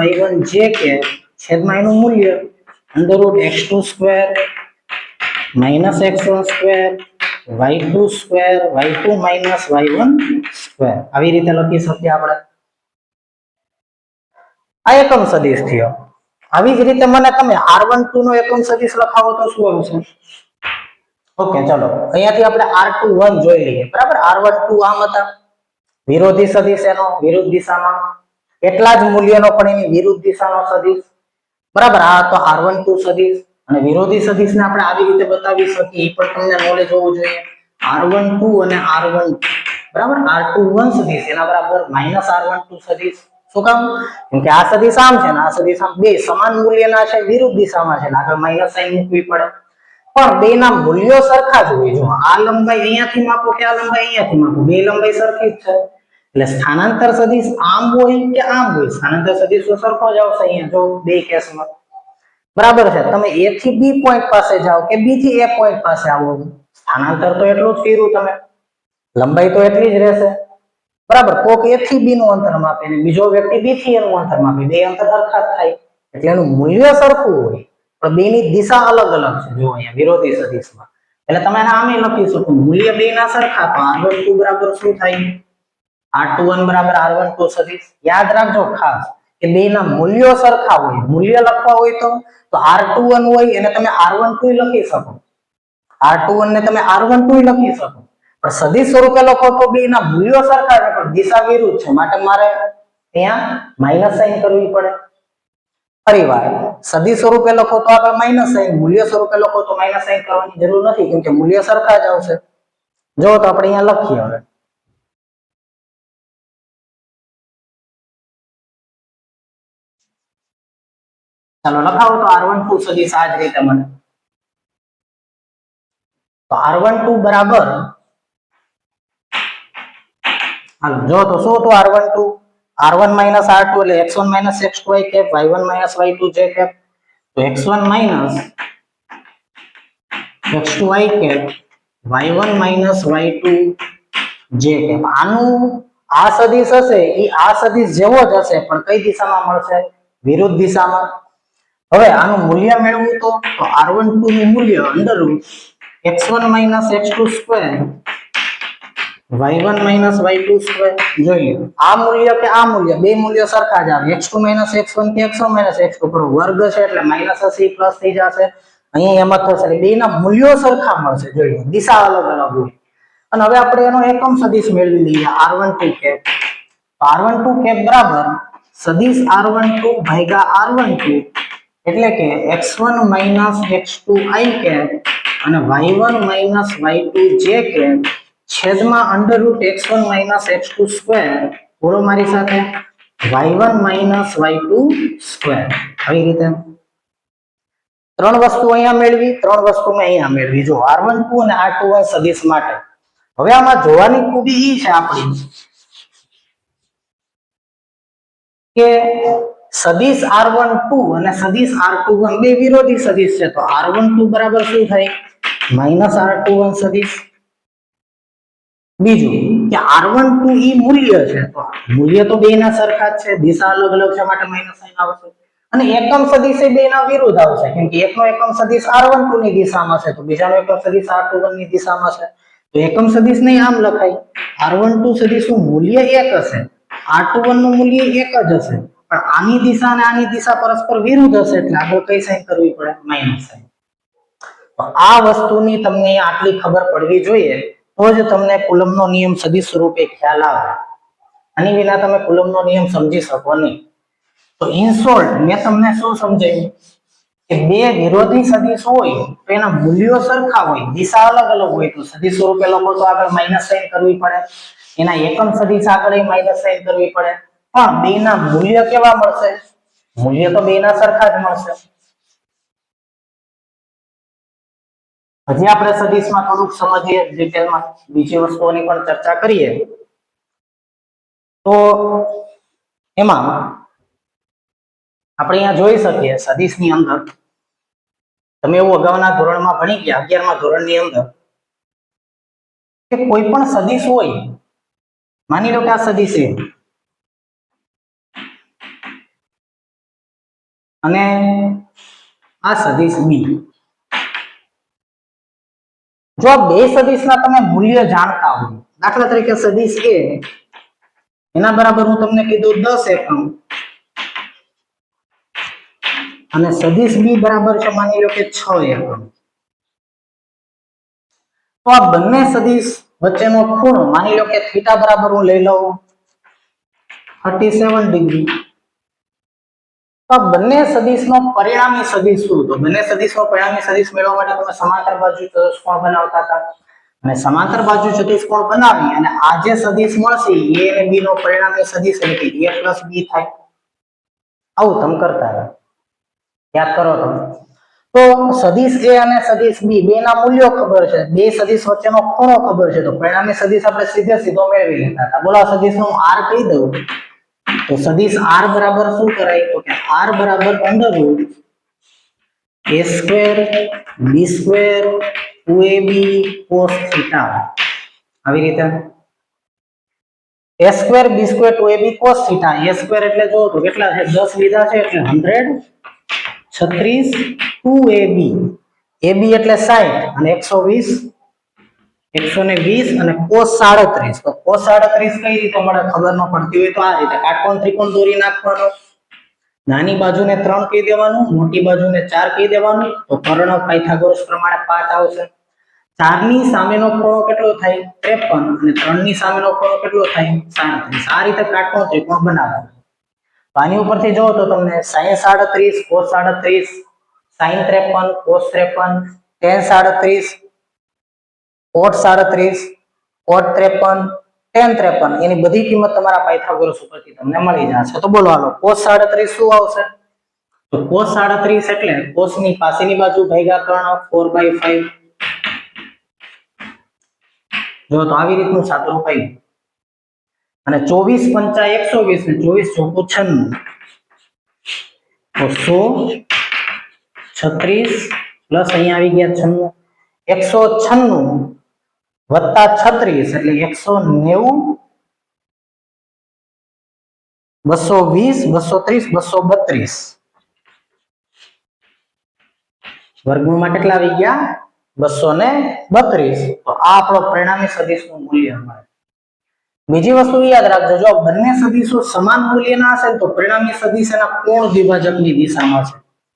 y1 j cap છેદમાં એનું મૂલ્ય √x2² - x1² y2² y2 - y1². આવી રીતે લખી શકીએ આપણે. આ એકમ સદિશ થયો. આવી જ રીતે મને તમે r12 નો એકમ સદિશ લખાવો તો શું આવશે, ઓકે ચલો અહીંયાથી આપણે r21 જોઈ લઈએ, બરાબર. r12 આમ હતા, વિરોધી સદિશ એનો વિરુદ્ધ દિશામાં, એટલા જ મૂલ્યનો પણ એની વિરુદ્ધ દિશાનો સદિશ, બરાબર. આ તો r12 સદિશ, અને વિરોધી સદિશને આપણે આવી રીતે બતાવી શકીએ, એ પણ તમને નોલેજ હોવું જોઈએ. r12 અને r12, બરાબર. r21 સદિશ એના બરાબર -r12 સદિશ. શું કામ, કેમ કે આ સદિશ આમ છે ને આ સદિશ આમ, બે સમાન મૂલ્યના છે, વિરુદ્ધ દિશામાં છે, આગળ માઈનસ સાઈન મૂકવી પડે. પણ બેના મૂલ્યો સરખા જ હોય. જો આ લંબાઈ અહીંયાથી માપો કે આ લંબાઈ અહીંયાથી માપો, બે લંબાઈ સરખી જ છે. એટલે સ્થાનાંતર સદિશ આમ હોય કે આમ હોય, સ્થાનાંતર સદિશ તો સરખો જ આવશે અહીંયા, જો બે કેસમાં, બરાબર છે. તમે a થી b પોઈન્ટ પાસે જાઓ કે b થી a પોઈન્ટ પાસે આવો, સ્થાનાંતર તો એટલું જ કર્યું તમે, લંબાઈ તો એટલી જ રહેશે, બરાબર. કોક a થી b નું અંતર માપે ને બીજો વ્યક્તિ b થી a નું અંતર માપે, બે અંતર સરખા જ થાય, એટલે એનું મૂલ્ય સરખું હોય, પણ બેની દિશા અલગ અલગ છે. જો અહીંયા વિરોધી સદિશમાં, એટલે તમે આમે લખી શકો મૂલ્ય બેના સરખા, તો r12 બરાબર શું થાય, r21 બરાબર r12 સદિશ. યાદ રાખજો ખાસ કે બેના મૂલ્યો સરખા હોય. મૂલ્ય લખવા હોય તો r21 હોય એને તમે r12 લખી શકો, r21 ને તમે r12 લખી શકો, પણ સદિશ સ્વરૂપે લખો તો બેના મૂલ્યો સરખા છે પણ દિશા વિરુદ્ધ છે, માટે મારે ત્યાં માઈનસ સાઈન કરવી પડે. ફરીવાર સદિશ સ્વરૂપે લખો તો આપણે માઈનસ સાઈન, મૂલ્ય સ્વરૂપે લખો તો માઈનસ સાઈન કરવાની જરૂર નથી, કેમ કે મૂલ્ય સરખા જ આવશે. જો તો આપણે અહીંયા લખીએ હવે, ચાલો લખાવો તો r12 સદિશ આ જ રીતે મને. તો r12 બરાબર, હાલો જો તો શું હતું r12, r1 - r2 એટલે x1 - x2 i cap y1 - y2 j cap. તો x1 - x2 i cap y1 - y2 j cap. આનું આ સદિશ હશે એ આ સદિશ જેવો જ હશે, પણ કઈ દિશામાં મળશે, વિરુદ્ધ દિશામાં. હવે આનું મૂલ્ય મેળવવું તો r12 નું મૂલ્ય √, x1 minus x2 square y1 minus y2 square. જોઈએ આ મૂલ્ય કે આ મૂલ્ય બે મૂલ્યો સરખા જ આવે. x2 માઇનસ x1 કે x1 માઇનસ x2 પર વર્ગ છે એટલે માઇનસ હશે પ્લસ થઈ જશે. અહીં એમ જ થશે બેના મૂલ્યો સરખા મળશે. જોઈએ દિશા અલગ અલગ હોય. અને હવે આપણે એનો એકમ સદિશ મેળવી લઈએ r12 કેપ. r12 કેપ બરાબર સદિશ r12 ભાગ્યા r12 એટલે કે x1 minus x2 i cap અને y1 minus y2 j cap છેદમાં under root x1 minus x2 square બોલો મારી સાથે y1 માઇનસ y2 સ્ક્વેર. આવી રીતે ત્રણ વસ્તુ અહીંયા મેળવી, ત્રણ વસ્તુ મેં અહીંયા મેળવી. જો r12 અને r21 સદિશ માટે હવે આમાં જોવાની ખૂબી ઈ છે આપણી કે સદિશ r12 અને સદિશ r21 બે વિરોધી સદિશ છે. તો r12 બરાબર શું થાય માઇનસ r21 સદિશ. બીજું કે r12 ઈ મૂલ્ય છે તો મૂલ્ય તો બેના સરખા જ છે, દિશા અલગ અલગ છે માટે માઈનસ સાઇન આવશે. અને એકમ સદિશ એ બેના વિરુદ્ધ આવશે કેમ કે એકનો એકમ સદિશ r12 ની દિશામાં છે તો બીજાનો એકમ સદિશ r21 ની દિશામાં છે. તો એકમ સદિશ નહીં આમ લખાય r12 સદિશનું મૂલ્ય એક હશે, r21 નું મૂલ્ય એક જ હશે, પણ આની દિશા અને આની દિશા પરસ્પર વિરુદ્ધ હશે એટલે આગળ કઈ સાઇન કરવી પડે માઈનસ સાઇન. તો આ વસ્તુની તમને આટલી ખબર પડવી જોઈએ તો જ તમને કુલમનો નિયમ સદિશ સ્વરૂપે ખ્યાલ આવે. આની વિના તમે કુલમનો નિયમ સમજી શકો નહીં. તો ઇન શોર્ટ મેં તમને શું સમજાવ્યું કે બે વિરોધી સદિશ હોય તો એના મૂલ્યો સરખા હોય, દિશા અલગ અલગ હોય તો સદિશ સ્વરૂપે લખો તો આગળ માઈનસ સાઇન કરવી પડે, એના એકમ સદિશ આગળ માઈનસ સાઇન કરવી પડે, પણ બેના મૂલ્ય કેવા મળશે મૂલ્ય તો બેના સરખા જ મળશે. હજી આપણે સદિશમાં થોડુંક સમજીએ ડિટેલમાં, બીજી વસ્તુઓની પણ ચર્ચા કરીએ. તો એમાં આપણે અહીંયા જોઈ શકીએ સદિશની અંદર તમે એવું અગાઉના ધોરણમાં ભણી ગયા 11મા ધોરણની અંદર કે કોઈ પણ સદિશ હોય, માની લો કે આ સદિશ છે અને આ સદિશ બી. જો આ બે સદિશના તમે મૂલ્ય જાણતા હોય, દાખલા તરીકે સદિશ એ એના બરાબર હું તમને કીધું 10 એકમ અને સદિશ બી બરાબર છે માની લો કે 6 એકમ. તો આ બંને સદિશ વચ્ચેનો ખૂણો માની લો કે થીટા બરાબર હું લઈ લઉં 37 ડિગ્રી. તો બંને સદિશનો પરિણામી સદિશ શું? તો બંને સદિશનો પરિણામી સદિશ મેળવવા માટે તમે સમાંતર બાજુ ચતુષ્કોણ બનાવતા હતા અને સમાંતર બાજુ ચતુષ્કોણ બનાવી અને આ જે સદિશ મળશે a અને b નો પરિણામી સદિશ એટલે કે a + b થાય. આવું તમે કરતા હતા, યાદ કરો તમે. તો સદિશ a અને સદિશ b બેના મૂલ્યો ખબર છે, બે સદિશ વચ્ચેનો ખૂણો ખબર છે, તો પરિણામી સદિશ આપણે સીધો મેળવી લેતા હતા. બોલો આ સદિશનો હું r કહી દઉં તો સદિશ r બરાબર શું કરાય તો કે r બરાબર √ a square b square 2ab cos θ. આવી રીતે a square b square 2ab cos θ. a square એટલે જો તો કેટલા છે 10 લીધા છે એટલે 136 2ab. ab એટલે 60 અને 120 અને cos 37. તો cos 37 કઈ રીતે મળે ખબર ન પડતી હોય તો આ રીતે કાટકોણ ત્રિકોણ દોરી નાખવાનો, નાની બાજુને 3 કહી દેવાનું, મોટી બાજુને 4 કહી દેવાનું, તો કર્ણ પાયથાગોરસ પ્રમાણે 5 આવશે. 4 ની સામેનો ખૂણો કેટલો થાય 53 અને 3 ની સામેનો ખૂણો કેટલો થાય 37. આ રીતે કાટકોણ ત્રિકોણ બનાવવાનો. આની ઉપરથી જો તો તમને sin 37 cos 37 sin 53 cos 53 tan 37 cot 37 cot 53 tan 53 એની બધી કિંમત તમારા પાયથાગોરસ ઉપરથી તમને મળી જશે. તો બોલો હાલો cos 37 શું આવશે? તો cos 37 એટલે cos ની પાસેની બાજુ ભાગ્યા કર્ણ 4/5. જો તો આવી રીતનું સાદુરૂપ આવ્યું. અને 24 પંચા 120 ને 24 ચોકુ 96 તો 136 પ્લસ અહીંયા આવી ગયા 96 વત્તા 36 એટલે 190 220 230 232 વર્ગમૂળમાં કેટલા આવી ગયા 232 તો આ આપણો પરિણામી સદિશનું મૂલ્ય મળે. બીજી વસ્તુ યાદ રાખજો, જો બંને સદિશો સમાન મૂલ્યના હશે તો પરિણામી સદિશ એના કોણ દ્વિભાજકની દિશામાં છે.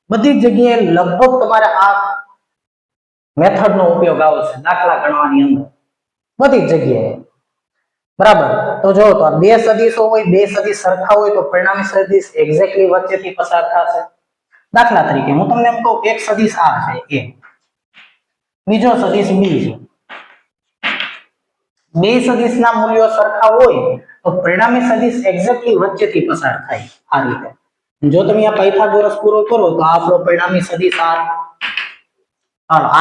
બધી જ જગ્યાએ લગભગ તમારે આ મેથડનો ઉપયોગ આવશે દાખલા ગણવાની અંદર, બધી જ જગ્યાએ. બરાબર, તો જો તો આ બે સદિશો હોય, બે સદિશ સરખા હોય તો પરિણામી સદિશ એક્ઝેક્ટલી વચ્ચેથી પસાર થશે. દાખલા તરીકે હું તમને એમ કહું એક સદિશ આ છે a, બીજો સદિશ b છે. બે સદિશના મૂલ્યો સરખા હોય તો પરિણામી સદિશ એક્ઝેક્ટલી વચ્ચેથી પસાર થાય આ રીતે. જો તમે આ પાયથાગોરસ પૂરો કરો તો આ આપણો પરિણામી સદિશ r.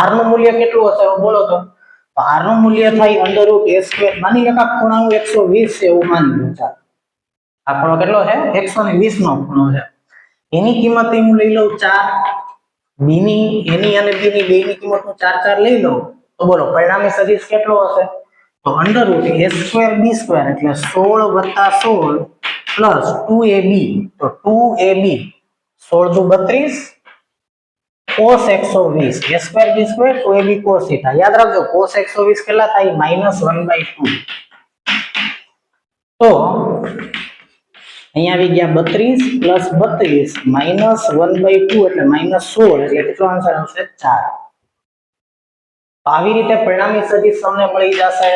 r નું મૂલ્ય કેટલું હશે બોલો તો? r નું મૂલ્ય થાય √a². માની લો કે ખૂણાનું 120 છે એવું માની લો. ચાલો આ ખૂણો કેટલો છે? 120 નો ખૂણો છે. એની કિંમત હું લઈ લઉં 4, b ની એની અને b ની બેની કિંમત હું 4 4 લઈ લઉં તો બોલો પરિણામી સદિશ કેટલો હશે? તો √a²b² એટલે 16 + 16 + 2ab. તો 2ab 16 દુ 32 cos 120 a²b² 2ab cos θ. યાદ રાખજો cos 120 કેટલા થાય? -1/2. તો અહીંયા આવી ગયા 32 + 32 -1/2 એટલે -16 એટલે કેટલો આન્સર આવશે? 4. તો આવી રીતે પરિણામી સદિશ તમને મળી જશે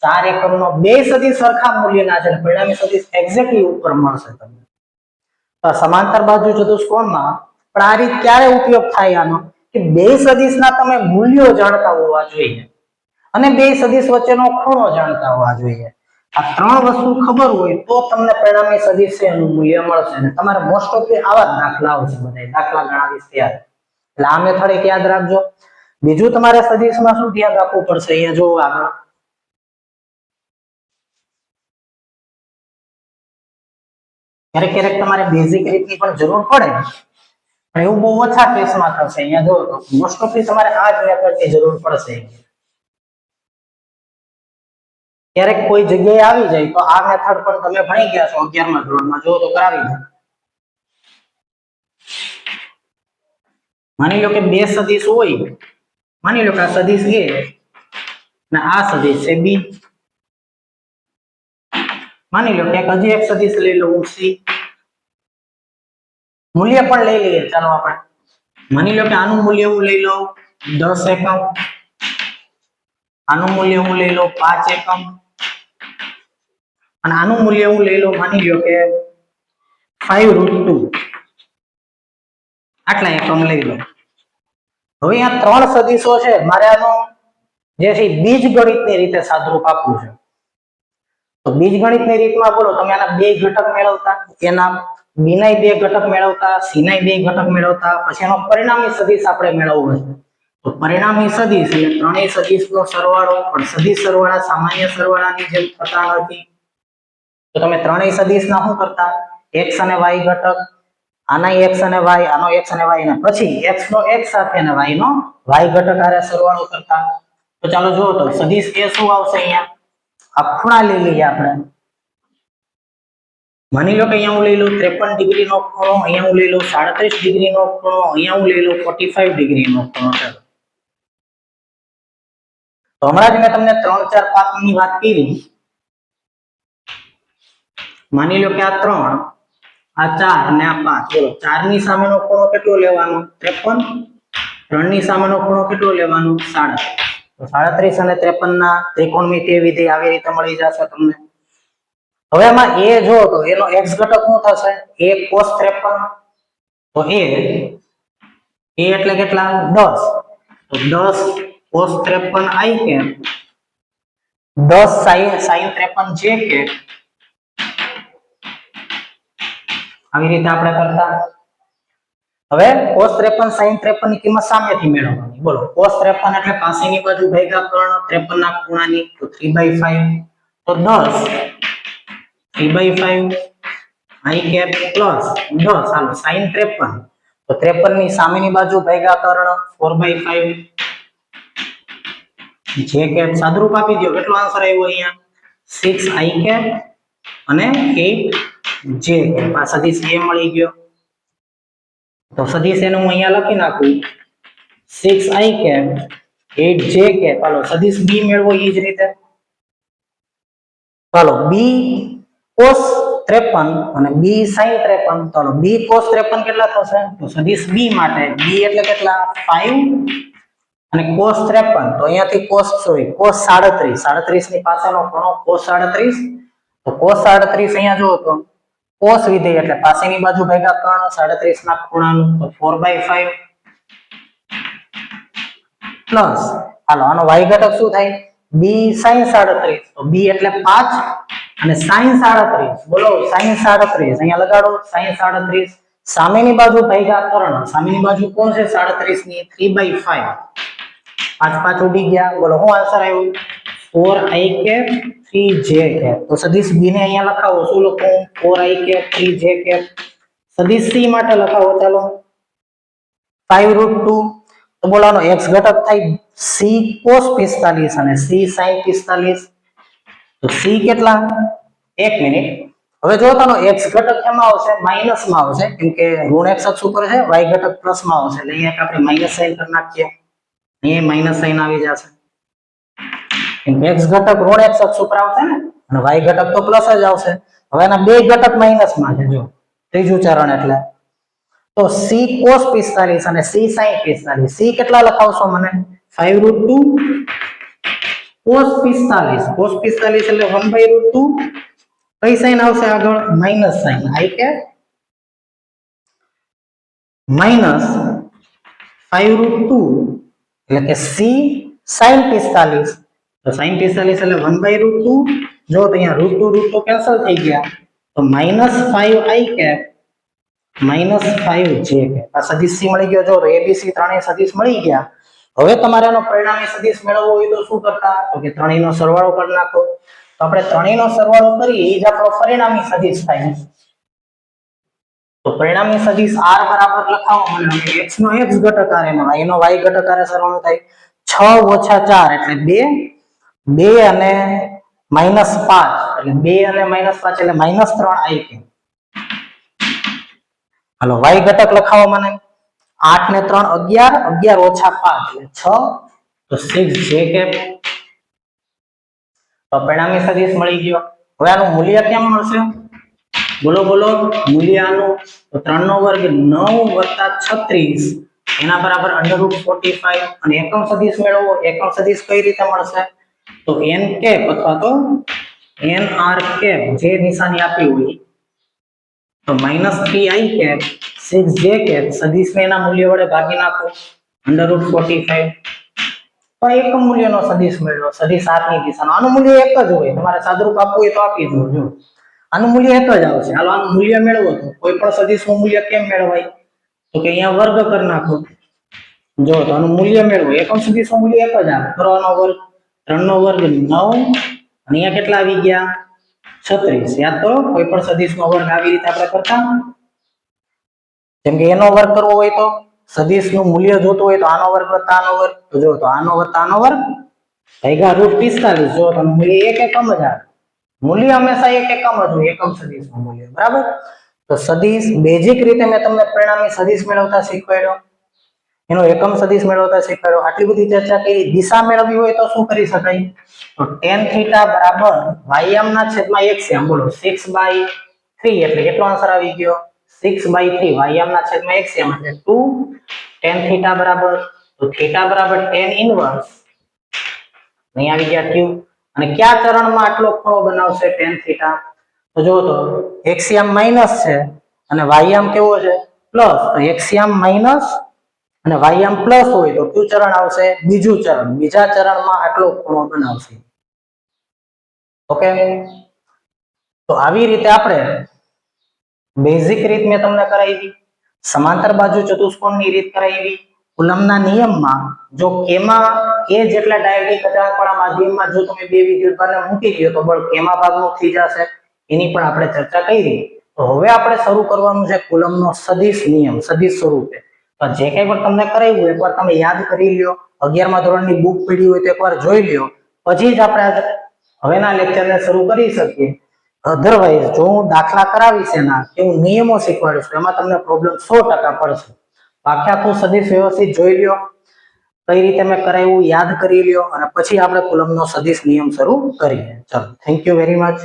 4 એકમનો. બે સદિશ સરખા મૂલ્યના છે પરિણામી સદિશ એક્ઝેક્ટલી ઉપર મળશે તમને. તો સમાંતર બાજુ ચતુષ્કોણમાં પણ આ રીત ક્યારે ઉપયોગ થાય આનો? કે બે સદિશના તમે મૂલ્યો જાણતા હોવા જોઈએ અને બે સદિશ વચ્ચેનો ખૂણો જાણતા હોવા જોઈએ. આ ત્રણ વસ્તુ ખબર હોય તો તમને પરિણામી સદિશ છે એનું મૂલ્ય મળશે. અને તમારે મોસ્ટ ઓફ આવા જ દાખલા આવશે, બધા દાખલા ગણાવીશ ત્યારે. એટલે આ મેથડ એક યાદ રાખજો. બીજું તમારે સદિશમાં શું ધ્યાન રાખવું પડશે? અહીંયા જો આગળ ક્યારેક ક્યારેક તમારે બેઝિક રીતની પણ જરૂર પડે, પણ એવું બહુ ઓછા કેસમાં થશે. અહીંયા જો તો મોસ્ટ ઓફ તમારે આ જ મેથડની જરૂર પડશે. ક્યારેક કોઈ જગ્યાએ આવી જાય તો આ મેથડ પણ તમે ભણી ગયા છો 11મા ધોરણમાં, જો તો કરાવી દો. માની લો કે બે સદિશ હોય, માની લો કે આ સદિશ a અને આ સદિશ છે b. માની લો કે હજી એક સદિશ લઈ લો હું c. મૂલ્ય પણ લઈ લઈએ ચાલો આપણે. માની લો કે આનું મૂલ્ય હું લઈ લઉં 10 એકમ, આનું મૂલ્ય હું લઈ લઉં 5 એકમ અને આનું મૂલ્ય હું લઈ લઉં માની લો કે 5√2. આટલા એકમ લઈ લો. હવે આ ત્રણ સદિશો છે, મારે આનો જે છે બીજગણિતની રીતે સાદરૂપ આપવું છે. તો બીજગણિતની રીતમાં બોલો તમે આના બે ઘટક મેળવતા, એના b ના બે ઘટક મેળવતા, c ના બે ઘટક મેળવતા, પછી એનો પરિણામી સદિશ આપણે મેળવવો છે. તો પરિણામી સદિશ એટલે ત્રણેય સદિશનો સરવાળો, પણ સદિશ સરવાળા સામાન્ય સરવાળાની જેમ થતા નથી. તો તમે ત્રણેય સદિશના શું કરતા? x અને y ઘટક, આના x અને y, આનો x અને y, અને પછી x નો x સાથે અને y નો y ઘટક આરે સરવાળો કરતા. તો ચાલો જુઓ તો સદિશ એ શું આવશે? અહીંયા આ ખૂણા લઈ લઈએ આપણે. માની લો કે અહીંયા હું લઈ લઉં 53 ડિગ્રી નો ખૂણો, અહીંયા હું લઈ લઉં 37 ડિગ્રી નો ખૂણો, અહીંયા હું લઈ લઉં 45 ડિગ્રી નો ખૂણો. ચાલો તો હમણાં જ મેં તમને 3 4 5 ની વાત કરી. માની લો કે આ 3, આ 4 અને આ 5. બોલો 4 ની સામેનો ખૂણો કેટલો લેવાનો? 53. 3 ની સામેનો ખૂણો કેટલો લેવાનો? 37. તો 37 અને 53 ના ત્રિકોણમિતિય વિધેય આવી રીતે મળી જશે તમને. હવે આમાં a જો તો એનો x ઘટક શું થશે? a cos 53. તો a એટલે કેટલા? 10. તો 10 cos 53 i કે 10 sin 53 j કે આવી રીતે આપણે કરતા. હવે cos 53 sin 53 ની કિંમત સામેથી મેળવવાની. બોલો cos 53 એટલે પાસેની બાજુ ભાગ્યા કર્ણ 53 ના ખૂણાની, તો 3/5. તો 10 3/5 i કેપ પ્લસ 10 હાલો sin 53. તો 53 ની સામેની બાજુ ભાગ્યા કર્ણ 4/5 j કેપ સાદરૂપ આપી દો. કેટલો આન્સર આવ્યો અહીંયા? 6 i કેપ અને 8 j કેપ. આ સદિશ a મળી ગયો. તો સદિશ એનું હું અહીંયા લખી નાખું 6 i કેપ 8j કે ચાલો સદિશ b મેળવો એ જ રીતે ચાલો b cos 53 અને b sin 53 ચાલો b cos 53 કેટલા થશે તો સદિશ b માટે b એટલે કેટલા 5 અને cos 53 તો અહીંયાથી cos 37 ની પાસેનો ખૂણો cos 37 તો cos 37 અહીંયા જો તો cos વિધેય એટલે પાસેની બાજુ ભાગ્યા 3 37 ના ખૂણાનું તો 4/5 પ્લસ હાલો આનો y ઘટક શું થાય b sin 37 તો b એટલે 5 અને sin 37 બોલો sin 37 અહીંયા લગાડો sin 37 સામેની બાજુ ભાગ્યા 3 સામેની બાજુ કોણ છે 37 ની 3/5 5 5 ઉડી ગયા બોલો શું આન્સર આવ્યો 4i cap 3j cap તો સદિશ b ને અહીંયા લખાવો શું લખું 4i cap 3j cap સદિશ c માટે લખાવો ચાલો 5√2 તો બોલો આનો x ઘટક થાય c cos 45 અને c sin 45 તો c કેટલા 1 મિનિટ હવે જો તાનો x ઘટક એમાં આવશે માઈનસ માં આવશે કેમ કે ઋણ x અક્ષ ઉપર છે y ઘટક પ્લસ માં આવશે એટલે અહીંયા આપણે માઈનસ સાઈન કરી નાખીએ અહીંયા માઈનસ સાઈન આવી જશે કેમ કે x ઘટક ઋણ x અક્ષ ઉપર આવશે ને અને y ઘટક તો પ્લસ જ આવશે હવે એના બે ઘટક માઈનસ માં છે જો ત્રીજું ચરણ એટલે તો c cos 45 અને c sin 45 c કેટલા લખાવશો મને 5√2 cos 45 એટલે 1/√2 કઈ સાઈન આવશે આગળ માઈનસ સાઈન i કે માઈનસ 5√2 એટલે કે c sin 45 તો sin 45 એટલે 1/√2 જો તો અહીંયા √2 કેન્સલ થઈ ગયા તો -5i કેપ -5j કેપ આ સદિશ c મળી ગયો જો તો abc ત્રણેય સદિશ મળી ગયા હવે તમારે આનો પરિણામી સદિશ મેળવવો હોય તો શું કરતા તો કે ત્રણેયનો સરવાળો કરી નાખો તો આપણે ત્રણેયનો સરવાળો કરીએ એ જ આપણો પરિણામી સદિશ થાય તો પરિણામી સદિશ r બરાબર લખાવો મને x નો x ઘટક r અને y નો y ઘટક r સરવાળો થાય 6 - 4 એટલે 2 અને -5 એટલે 2 અને -5 એટલે -3i કે હાલો y ઘટક લખાવો મને 8 ને 3 11 11 - 5 એટલે 6 તો 6j કેપ તો પરિણામી સદિશ મળી ગયો હવે આનું મૂલ્ય કેમ મળશે બોલો મૂલ્ય આનું તો 3 નો વર્ગ 9 + 36 એના બરાબર √45 અને એકમ સદિશ મેળવો એકમ સદિશ કઈ રીતે મળશે તો n કેપ અથવા તો nr કેપ જે નિશાની આપી હોય તો -3i કેપ 6j કેપ સદિશને એના મૂલ્ય વડે ભાગી નાખો √45 તો એકમ મૂલ્યનો સદિશ મેળવો સદિશ r ની દિશાનો આનું મૂલ્ય એક જ હોય તમારે સાદુરૂપ આપવું હોય તો આપી દો જો આનું મૂલ્ય એક જ આવશે હાલો આનું મૂલ્ય મેળવો તો કોઈ પણ સદિશનું મૂલ્ય કેમ મેળવાય તો કે અહીંયા વર્ગ કરી નાખો જો તો આનું મૂલ્ય મેળવો એકમ સદિશનું મૂલ્ય એક જ આવે કરવાનો વર્ગ 3 નો વર્ગ 9 અને અહીંયા કેટલા આવી ગયા 36 યાદ કરો કોઈ પણ સદિશનો વર્ગ આવી રીતે આપણે કરતા જેમ કે એનો વર્ગ કરવો હોય તો સદિશનું મૂલ્ય જોતું હોય તો આનો વર્ગ વત્તા આનો વર્ગ તો જો તો આનો વત્તા આનો વર્ગ ભાગ્યા √45 જો તો મૂલ્ય એક એકમ જ આવે મૂલ્ય હંમેશા એક એકમ જ હોય એકમ સદિશનું મૂલ્ય બરાબર તો સદિશ બેઝિક રીતે મેં તમને પરિણામી સદિશ મેળવતા શીખવાડ્યો એનો એકમ સદિશ મેળવતા શીખવાડ્યો આટલી બધી ચર્ચા કરી દિશા મેળવવી હોય તો શું કરી શકાય તો tan θ બરાબર y m ના છેદમાં xm બોલો 6/3 એટલે કેટલો આન્સર આવી ગયો 6/3 y m ના છેદમાં xm એટલે 2 tan θ બરાબર તો θ બરાબર tan ઇન્વર્સ અહીં આવી ગયા q અને કયા ચરણમાં આટલો ખૂણો બનાવશે tan θ તો જો તો xm માઈનસ છે અને ym કેવો છે પ્લસ તો xm માઈનસ અને ym પ્લસ હોય તો કયું ચરણ આવશે બીજું ચરણ બીજા ચરણમાં આટલો ખૂણો બનાવશે ઓકે તો આવી રીતે આપણે બેઝિક રીત મેં તમને કરાવી સમાંતર બાજુ ચતુષ્કોણની રીત કરાવી કુલમના નિયમમાં જો કેમાં કે જેટલા ડાયાગોનલ અચળાંકવાળા માધ્યમમાં જો તમે બે વિદ્યુતભારને મૂકી દો તો બળ કેમાં ભાગનું થઈ જશે એની પણ આપણે ચર્ચા કરી તો હવે આપણે શરૂ કરવાનું છે કુલમનો સદિશ નિયમ સદિશ સ્વરૂપે તો જે કંઈ પણ તમને કરાવ્યું એકવાર તમે યાદ કરી લ્યો 11મા ધોરણની બુક પડી હોય તો એકવાર જોઈ લ્યો પછી જ આપણે હવેના લેક્ચરને શરૂ કરી શકીએ અધરવાઇઝ જો હું દાખલા કરાવીશ એના કે હું નિયમો શીખવાડીશ એમાં તમને પ્રોબ્લેમ 100% પડશે આખે આખું સદિશ વ્યવસ્થિત જોઈ લ્યો કઈ રીતે મેં કરાવ્યું યાદ કરી લ્યો અને પછી આપણે કુલમ્બનો સદિશ નિયમ શરૂ કરીએ. ચલો, થેન્ક યુ વેરી મચ.